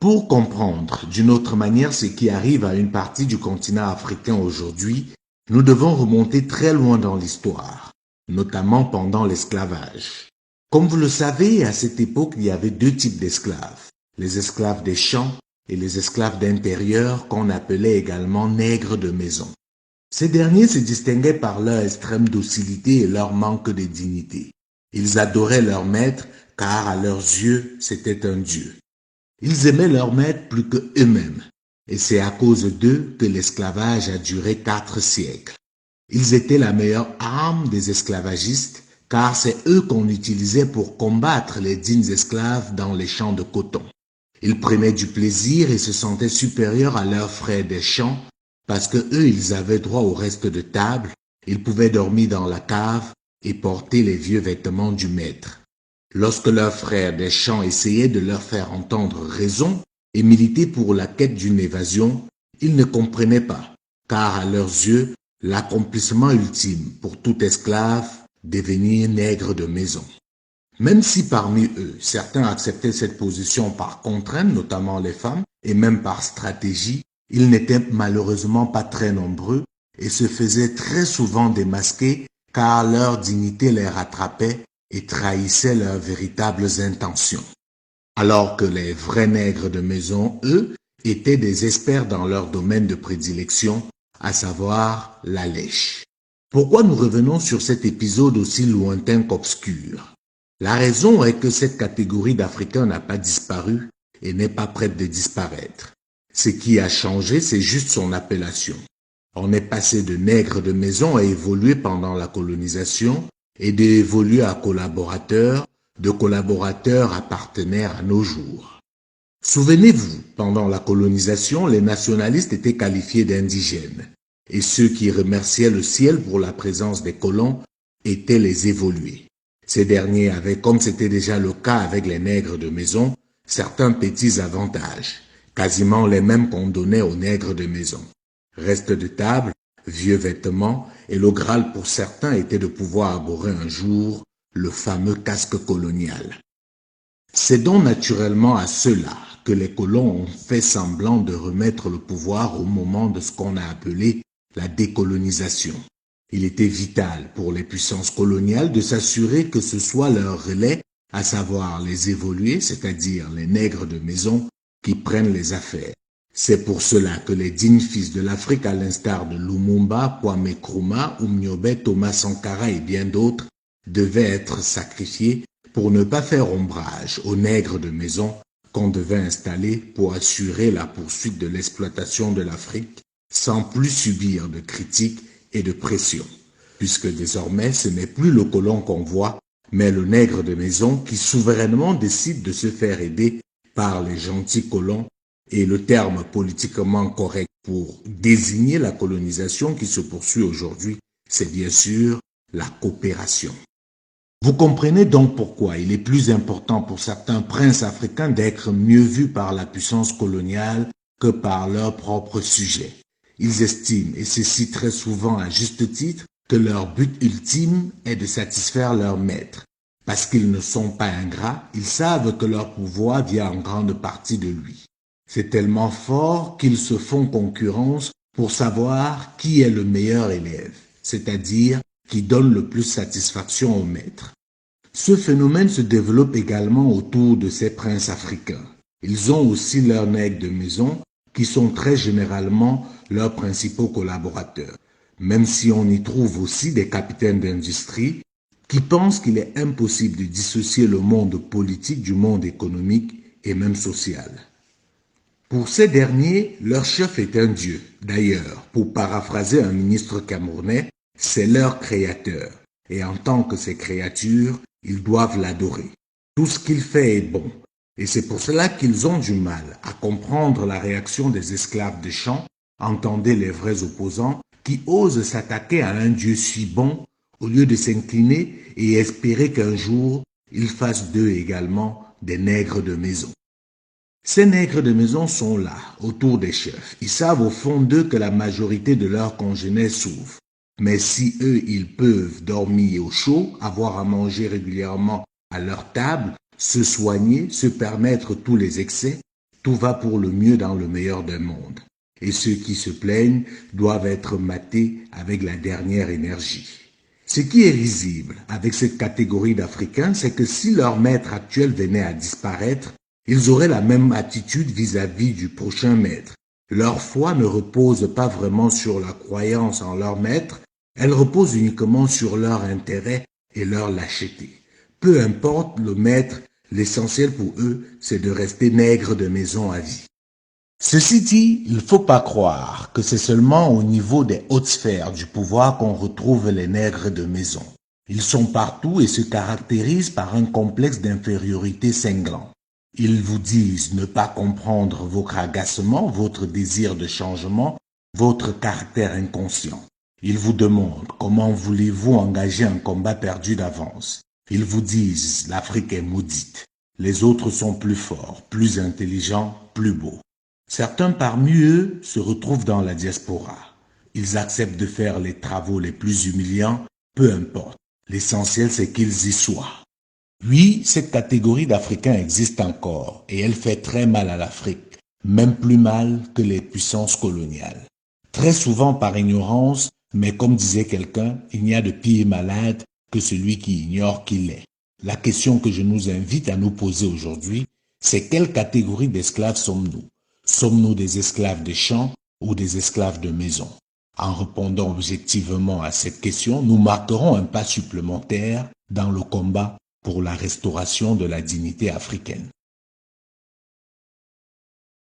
Pour comprendre d'une autre manière ce qui arrive à une partie du continent africain aujourd'hui, nous devons remonter très loin dans l'histoire, notamment pendant l'esclavage. Comme vous le savez, à cette époque, il y avait deux types d'esclaves, les esclaves des champs et les esclaves d'intérieur qu'on appelait également nègres de maison. Ces derniers se distinguaient par leur extrême docilité et leur manque de dignité. Ils adoraient leur maître car à leurs yeux, c'était un dieu. Ils aimaient leur maître plus que eux-mêmes et c'est à cause d'eux que l'esclavage a duré 4 siècles. Ils étaient la meilleure arme des esclavagistes car c'est eux qu'on utilisait pour combattre les dignes esclaves dans les champs de coton. Ils prenaient du plaisir et se sentaient supérieurs à leurs frères des champs parce que eux, ils avaient droit au reste de table, ils pouvaient dormir dans la cave et porter les vieux vêtements du maître. Lorsque leurs frères des champs essayaient de leur faire entendre raison et militer pour la quête d'une évasion, ils ne comprenaient pas, car à leurs yeux, l'accomplissement ultime pour tout esclave, devenir nègre de maison. Même si parmi eux, certains acceptaient cette position par contrainte, notamment les femmes, et même par stratégie, ils n'étaient malheureusement pas très nombreux et se faisaient très souvent démasquer car leur dignité les rattrapait et trahissait leurs véritables intentions. Alors que les vrais nègres de maison, eux, étaient des experts dans leur domaine de prédilection, à savoir la lèche. Pourquoi nous revenons sur cet épisode aussi lointain qu'obscur? La raison est que cette catégorie d'Africains n'a pas disparu et n'est pas prête de disparaître. Ce qui a changé, c'est juste son appellation. On est passé de nègres de maison à évoluer pendant la colonisation et d'évoluer à collaborateurs, de collaborateurs à partenaires à nos jours. Souvenez-vous, pendant la colonisation, les nationalistes étaient qualifiés d'indigènes et ceux qui remerciaient le ciel pour la présence des colons étaient les évolués. Ces derniers avaient, comme c'était déjà le cas avec les nègres de maison, certains petits avantages, quasiment les mêmes qu'on donnait aux nègres de maison. Reste de table, vieux vêtements, et le Graal pour certains était de pouvoir arborer un jour le fameux casque colonial. C'est donc naturellement à ceux-là que les colons ont fait semblant de remettre le pouvoir au moment de ce qu'on a appelé la décolonisation. Il était vital pour les puissances coloniales de s'assurer que ce soit leur relais, à savoir les évolués, c'est-à-dire les nègres de maison, qui prennent les affaires. C'est pour cela que les dignes fils de l'Afrique, à l'instar de Lumumba, Kwame Nkrumah, Umnyobe, Thomas Sankara et bien d'autres, devaient être sacrifiés pour ne pas faire ombrage aux nègres de maison qu'on devait installer pour assurer la poursuite de l'exploitation de l'Afrique sans plus subir de critiques et de pression, puisque désormais ce n'est plus le colon qu'on voit, mais le nègre de maison qui souverainement décide de se faire aider par les gentils colons et le terme politiquement correct pour désigner la colonisation qui se poursuit aujourd'hui, c'est bien sûr la coopération. Vous comprenez donc pourquoi il est plus important pour certains princes africains d'être mieux vus par la puissance coloniale que par leurs propres sujets. Ils estiment, et ceci très souvent à juste titre, que leur but ultime est de satisfaire leur maître. Parce qu'ils ne sont pas ingrats, ils savent que leur pouvoir vient en grande partie de lui. C'est tellement fort qu'ils se font concurrence pour savoir qui est le meilleur élève, c'est-à-dire qui donne le plus satisfaction au maître. Ce phénomène se développe également autour de ces princes africains. Ils ont aussi leurs nègres de maison qui sont très généralement leurs principaux collaborateurs, même si on y trouve aussi des capitaines d'industrie qui pensent qu'il est impossible de dissocier le monde politique du monde économique et même social. Pour ces derniers, leur chef est un dieu. D'ailleurs, pour paraphraser un ministre camerounais, c'est leur créateur. Et en tant que ses créatures, ils doivent l'adorer. Tout ce qu'il fait est bon. Et c'est pour cela qu'ils ont du mal à comprendre la réaction des esclaves des champs, entendez les vrais opposants, qui osent s'attaquer à un dieu si bon au lieu de s'incliner et espérer qu'un jour, il fasse d'eux également des nègres de maison. Ces nègres de maison sont là, autour des chefs. Ils savent au fond d'eux que la majorité de leurs congénères souffrent. Mais si eux, ils peuvent dormir au chaud, avoir à manger régulièrement à leur table, se soigner, se permettre tous les excès, Tout va pour le mieux dans le meilleur des mondes. Et ceux qui se plaignent doivent être matés avec la dernière énergie. Ce qui est risible avec cette catégorie d'Africains, c'est que si leur maître actuel venait à disparaître, ils auraient la même attitude vis-à-vis du prochain maître. Leur foi ne repose pas vraiment sur la croyance en leur maître, elle repose uniquement sur leur intérêt et leur lâcheté. Peu importe le maître, l'essentiel pour eux, c'est de rester nègres de maison à vie. Ceci dit, il ne faut pas croire que c'est seulement au niveau des hautes sphères du pouvoir qu'on retrouve les nègres de maison. Ils sont partout et se caractérisent par un complexe d'infériorité cinglant. Ils vous disent ne pas comprendre votre agacement, votre désir de changement, votre caractère inconscient. Ils vous demandent comment voulez-vous engager un combat perdu d'avance. Ils vous disent l'Afrique est maudite. Les autres sont plus forts, plus intelligents, plus beaux. Certains parmi eux se retrouvent dans la diaspora. Ils acceptent de faire les travaux les plus humiliants, peu importe. L'essentiel, c'est qu'ils y soient. Oui, cette catégorie d'Africains existe encore et elle fait très mal à l'Afrique, même plus mal que les puissances coloniales. Très souvent par ignorance, mais comme disait quelqu'un, il n'y a de pire malade que celui qui ignore qu'il est. La question que je nous invite à nous poser aujourd'hui, c'est quelle catégorie d'esclaves sommes-nous? Sommes-nous des esclaves des champs ou des esclaves de maison? En répondant objectivement à cette question, nous marquerons un pas supplémentaire dans le combat pour la restauration de la dignité africaine.